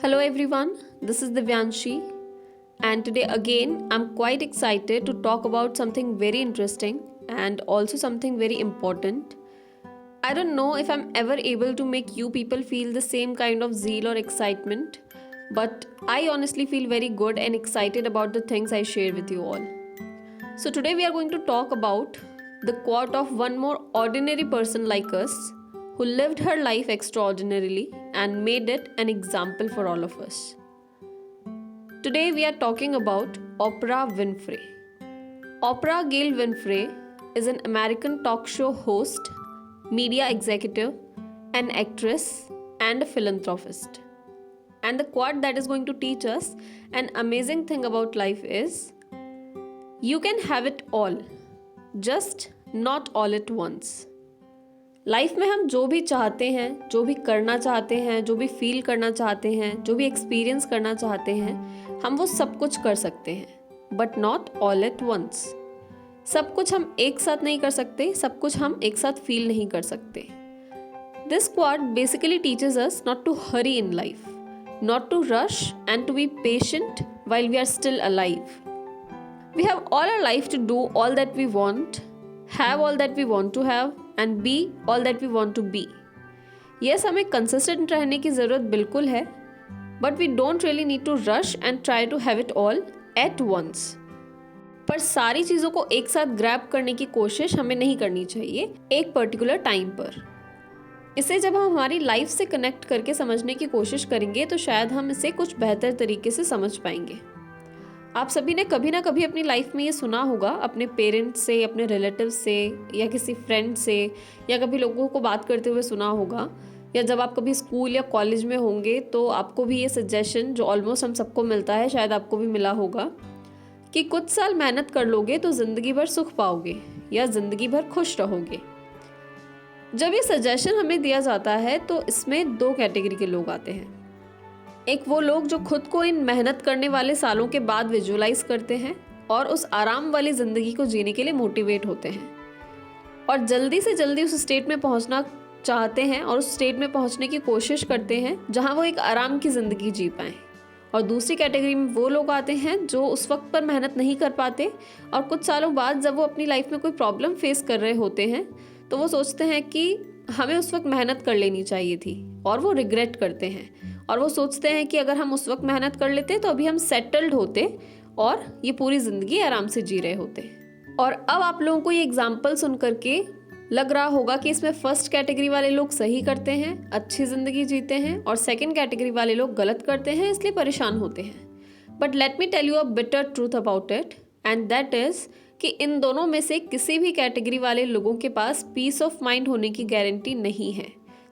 Hello everyone, this is Divyanshi, and today again I'm quite excited to talk about something very interesting and also something very important. I don't know if I'm ever able to make you people feel the same kind of zeal or excitement, but I honestly feel very good and excited about the things I share with you all. So today we are going to talk about the quote of one more ordinary person like us who lived her life extraordinarily and made it an example for all of us. Today we are talking about Oprah Winfrey. Oprah Gail Winfrey is an American talk show host, media executive, an actress, and a philanthropist. And the quote that is going to teach us an amazing thing about life is, you can have it all, just not all at once. Life में हम जो भी चाहते हैं, जो भी करना चाहते हैं, जो भी फील करना चाहते हैं, जो भी एक्सपीरियंस करना चाहते हैं, हम वो सब कुछ कर सकते हैं, but not all at once. सब कुछ हम एक साथ नहीं कर सकते, सब कुछ हम एक साथ फील नहीं कर सकते. This quote basically teaches us not to hurry in life, not to rush and to be patient while we are still alive. We have all our life to do all that we want, have all that we want to have and be all that we want to be. Yes, हमें consistent रहने की ज़रूरत बिल्कुल है, but we don't really need to rush and try to have it all at once. पर सारी चीज़ों को एक साथ ग्रैब करने की कोशिश हमें नहीं करनी चाहिए एक पर्टिकुलर टाइम पर. इसे जब हम हमारी लाइफ से कनेक्ट करके समझने की कोशिश करेंगे तो शायद हम इसे कुछ बेहतर तरीके से समझ पाएंगे. आप सभी ने कभी ना कभी अपनी लाइफ में ये सुना होगा, अपने पेरेंट्स से, अपने रिलेटिव्स से या किसी फ्रेंड से, या कभी लोगों को बात करते हुए सुना होगा, या जब आप कभी स्कूल या कॉलेज में होंगे तो आपको भी ये सजेशन जो ऑलमोस्ट हम सबको मिलता है, शायद आपको भी मिला होगा कि कुछ साल मेहनत कर लोगे तो ज़िंदगी भर सुख पाओगे या ज़िंदगी भर खुश रहोगे. जब ये सजेशन हमें दिया जाता है तो इसमें दो कैटेगरी के लोग आते हैं. एक वो लोग जो खुद को इन मेहनत करने वाले सालों के बाद विजुअलाइज करते हैं और उस आराम वाली ज़िंदगी को जीने के लिए मोटिवेट होते हैं और जल्दी से जल्दी उस स्टेट में पहुंचना चाहते हैं और उस स्टेट में पहुंचने की कोशिश करते हैं जहां वो एक आराम की ज़िंदगी जी पाएँ. और दूसरी कैटेगरी में वो लोग आते हैं जो उस वक्त पर मेहनत नहीं कर पाते और कुछ सालों बाद जब वो अपनी लाइफ में कोई प्रॉब्लम फेस कर रहे होते हैं तो वो सोचते हैं कि हमें उस वक्त मेहनत कर लेनी चाहिए थी, और वो रिग्रेट करते हैं और वो सोचते हैं कि अगर हम उस वक्त मेहनत कर लेते तो अभी हम सेटल्ड होते और ये पूरी ज़िंदगी आराम से जी रहे होते. और अब आप लोगों को ये एग्जाम्पल सुन करके लग रहा होगा कि इसमें फर्स्ट कैटेगरी वाले लोग सही करते हैं, अच्छी ज़िंदगी जीते हैं, और सेकेंड कैटेगरी वाले लोग गलत करते हैं, इसलिए परेशान होते हैं. But let me tell you a bitter truth about it, and that is कि इन दोनों में से किसी भी कैटेगरी वाले लोगों के पास पीस ऑफ माइंड होने की गारंटी नहीं है,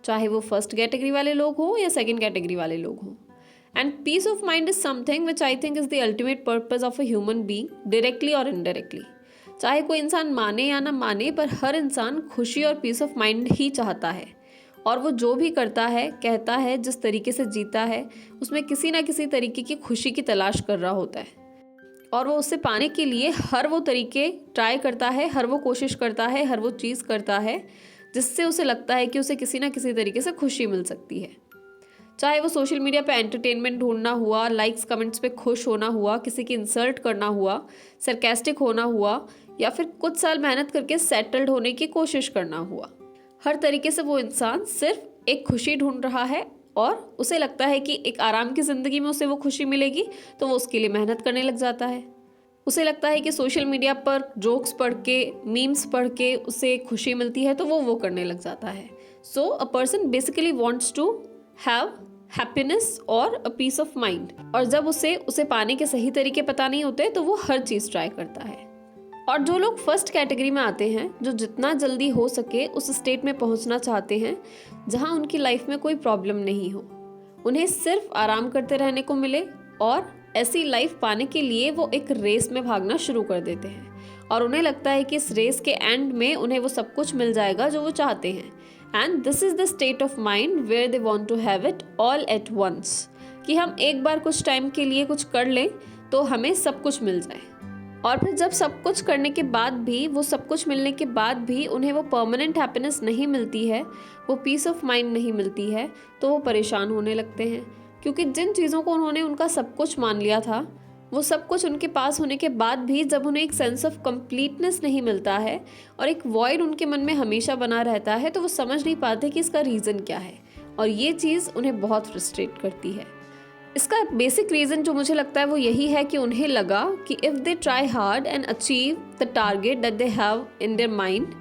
चाहे वो फर्स्ट कैटेगरी वाले लोग हों या सेकंड कैटेगरी वाले लोग हों. And peace of mind is something which I think is the ultimate purpose of a human being, directly और इनडायरेक्टली. चाहे कोई इंसान माने या ना माने, पर हर इंसान खुशी और पीस ऑफ माइंड ही चाहता है, और वो जो भी करता है, कहता है, जिस तरीके से जीता है, उसमें किसी ना किसी तरीके की खुशी की तलाश कर रहा होता है, और वो उससे पाने के लिए हर वो तरीके ट्राई करता है, हर वो कोशिश करता है, हर वो चीज़ करता है जिससे उसे लगता है कि उसे किसी ना किसी तरीके से खुशी मिल सकती है. चाहे वो सोशल मीडिया पे एंटरटेनमेंट ढूंढना हुआ, लाइक्स कमेंट्स पे खुश होना हुआ, किसी की इंसल्ट करना हुआ, सरकास्टिक होना हुआ, या फिर कुछ साल मेहनत करके सेटल्ड होने की कोशिश करना हुआ. हर तरीके से वो इंसान सिर्फ एक खुशी ढूंढ रहा है और उसे लगता है कि एक आराम की ज़िंदगी में उसे वो खुशी मिलेगी तो वो उसके लिए मेहनत करने लग जाता है. उसे लगता है कि सोशल मीडिया पर जोक्स पढ़ के, मीम्स पढ़ के उसे खुशी मिलती है तो वो करने लग जाता है. So a person basically wants to have happiness और अ पीस ऑफ माइंड, और जब उसे पाने के सही तरीके पता नहीं होते तो वो हर चीज़ ट्राई करता है. और जो लोग फर्स्ट कैटेगरी में आते हैं, जो जितना जल्दी हो सके उस स्टेट में पहुंचना चाहते हैं जहां उनकी लाइफ में कोई प्रॉब्लम नहीं हो, उन्हें सिर्फ आराम करते रहने को मिले, और ऐसी लाइफ पाने के लिए वो एक रेस में भागना शुरू कर देते हैं और उन्हें लगता है कि इस रेस के एंड में उन्हें वो सब कुछ मिल जाएगा जो वो चाहते हैं. And this is the state of mind where they want to have it all at once, कि हम एक बार कुछ टाइम के लिए कुछ कर लें तो हमें सब कुछ मिल जाए, और फिर जब सब कुछ करने के बाद भी, वो सब कुछ मिलने के बाद भी उन्हें वो परमानेंट हैप्पीनेस नहीं मिलती है, वो पीस ऑफ माइंड नहीं मिलती है, तो वो परेशान होने लगते हैं. क्योंकि जिन चीज़ों को उन्होंने उनका सब कुछ मान लिया था, वो सब कुछ उनके पास होने के बाद भी जब उन्हें एक सेंस ऑफ कंप्लीटनेस नहीं मिलता है और एक वॉइड उनके मन में हमेशा बना रहता है, तो वो समझ नहीं पाते कि इसका रीज़न क्या है, और ये चीज़ उन्हें बहुत फ्रस्ट्रेट करती है। इसका बेसिक रीज़न जो मुझे लगता है वो यही है कि उन्हें लगा कि if they try hard and achieve the target that they have in their mind,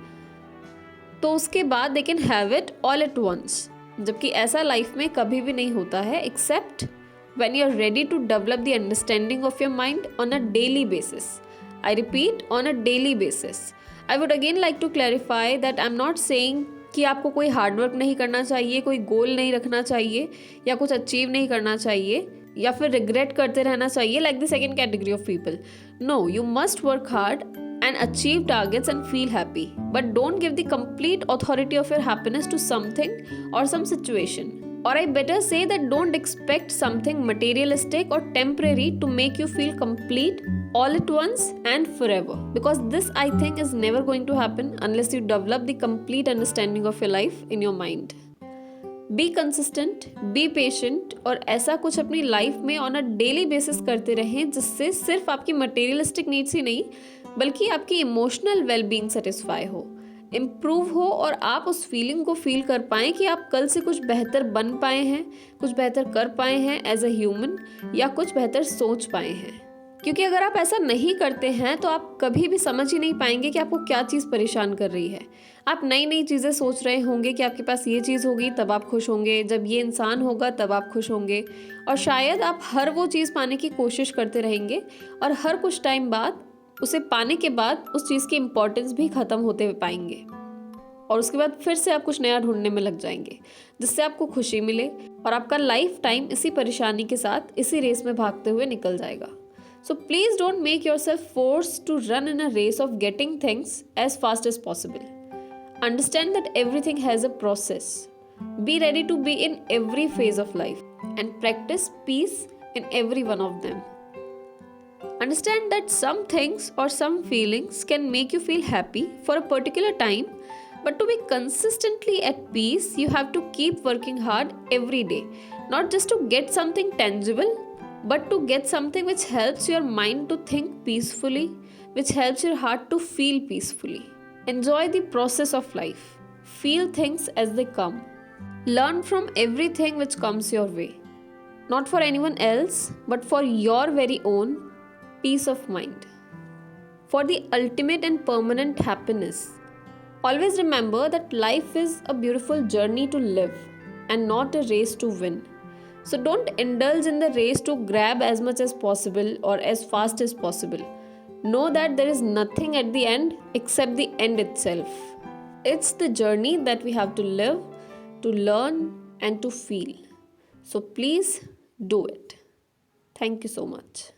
तो उसके बाद they can have it all at once. जबकि ऐसा लाइफ में कभी भी नहीं होता है, except when you are ready to develop the understanding of your mind on a daily basis. I repeat, on a daily basis. I would again like to clarify that I'm not saying कि आपको कोई hard work नहीं करना चाहिए, कोई गोल नहीं रखना चाहिए, या कुछ अचीव नहीं करना चाहिए, या फिर रिग्रेट करते रहना चाहिए like the second category of people. No, you must work hard and achieve targets and feel happy. But don't give the complete authority of your happiness to something or some situation. Or I better say that don't expect something materialistic or temporary to make you feel complete all at once and forever. Because this, I think, is never going to happen unless you develop the complete understanding of your life in your mind. Be consistent, be patient, और ऐसा कुछ अपनी life में on a daily basis करते रहें जिससे सिर्फ आपकी मटेरियलिस्टिक नीड्स ही नहीं बल्कि आपकी इमोशनल वेलबींग सेटिस्फाई हो, इम्प्रूव हो, और आप उस फीलिंग को फील कर पाएँ कि आप कल से कुछ बेहतर बन पाए हैं, कुछ बेहतर कर पाए हैं एज अ ह्यूमन, या कुछ बेहतर सोच पाए हैं। क्योंकि अगर आप ऐसा नहीं करते हैं तो आप कभी भी समझ ही नहीं पाएंगे कि आपको क्या चीज़ परेशान कर रही है। आप नई नई चीज़ें सोच रहे होंगे कि आपके पास ये चीज़ होगी तब आप खुश होंगे, जब ये इंसान होगा तब आप खुश होंगे, और शायद आप हर वो चीज़ पाने की कोशिश करते रहेंगे और हर कुछ टाइम बाद उसे पाने के बाद उस चीज़ की इम्पोर्टेंस भी ख़त्म होते हुए पाएंगे, और उसके बाद फिर से आप कुछ नया ढूंढने में लग जाएंगे जिससे आपको खुशी मिले, और आपका लाइफ टाइम इसी परेशानी के साथ इसी रेस में भागते हुए निकल जाएगा। So please don't make yourself forced to run in a race of getting things as fast as possible. Understand that everything has a process. Be ready to be in every phase of life and practice peace in every one of them. Understand that some things or some feelings can make you feel happy for a particular time, but to be consistently at peace, you have to keep working hard every day, not just to get something tangible, but to get something which helps your mind to think peacefully, which helps your heart to feel peacefully. Enjoy the process of life. Feel things as they come. Learn from everything which comes your way. Not for anyone else, but for your very own peace of mind. For the ultimate and permanent happiness. Always remember that life is a beautiful journey to live and not a race to win. So don't indulge in the race to grab as much as possible or as fast as possible. Know that there is nothing at the end except the end itself. It's the journey that we have to live, to learn, and to feel. So please do it. Thank you so much.